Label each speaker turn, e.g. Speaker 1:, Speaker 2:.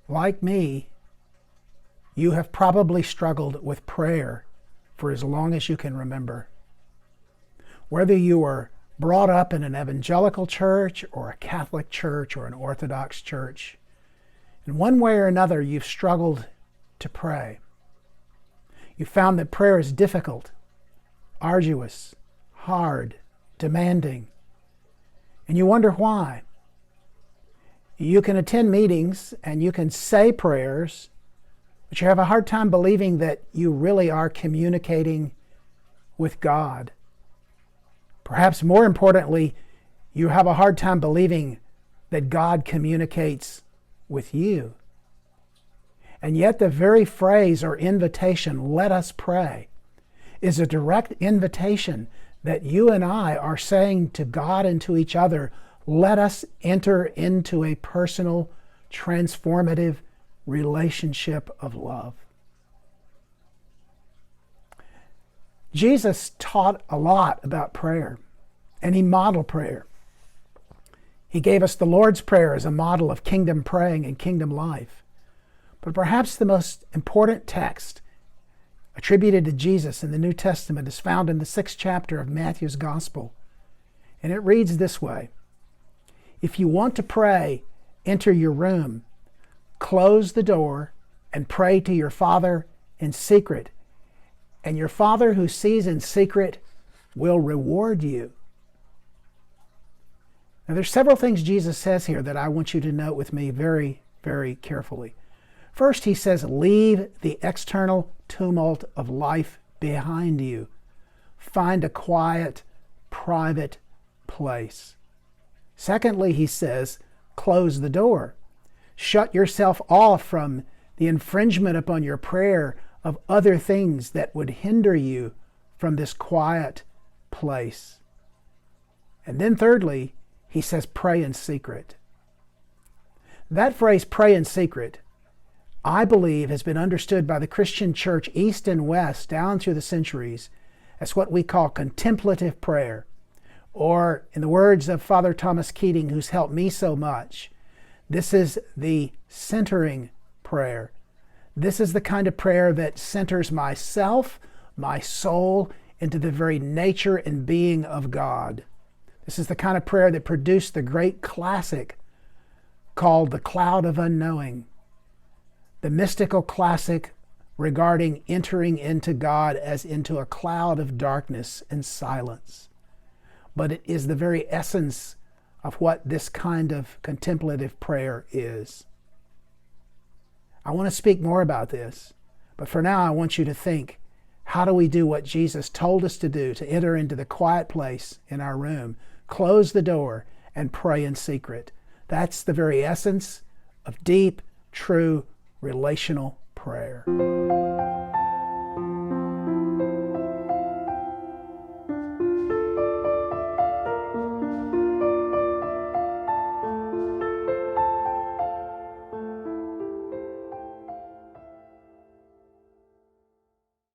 Speaker 1: Like me, you have probably struggled with prayer for as long as you can remember. Whether you were brought up in an evangelical church or a Catholic church or an Orthodox church, in one way or another you've struggled to pray. You found that prayer is difficult, arduous, hard, demanding, and you wonder why. You can attend meetings and you can say prayers, but you have a hard time believing that you really are communicating with God. Perhaps more importantly, you have a hard time believing that God communicates with you. And yet the very phrase or invitation, "let us pray," is a direct invitation that you and I are saying to God and to each other, let us enter into a personal, transformative relationship of love. Jesus taught a lot about prayer, and he modeled prayer. He gave us the Lord's Prayer as a model of kingdom praying and kingdom life. But perhaps the most important text attributed to Jesus in the New Testament is found in the 6th chapter of Matthew's Gospel. And it reads this way: "If you want to pray, enter your room, close the door, and pray to your Father in secret. And your Father who sees in secret will reward you." Now there's several things Jesus says here that I want you to note with me very, very carefully. First, he says, leave the external tumult of life behind you. Find a quiet, private place. Secondly, he says, close the door. Shut yourself off from the infringement upon your prayer of other things that would hinder you from this quiet place. And then thirdly, he says, pray in secret. That phrase, pray in secret, I believe has been understood by the Christian church east and west down through the centuries as what we call contemplative prayer. Or, in the words of Father Thomas Keating, who's helped me so much, this is the centering prayer. This is the kind of prayer that centers myself, my soul, into the very nature and being of God. This is the kind of prayer that produced the great classic called The Cloud of Unknowing, the mystical classic regarding entering into God as into a cloud of darkness and silence. But it is the very essence of what this kind of contemplative prayer is. I want to speak more about this, but for now I want you to think, how do we do what Jesus told us to do, to enter into the quiet place in our room, close the door, and pray in secret? That's the very essence of deep, true, relational prayer.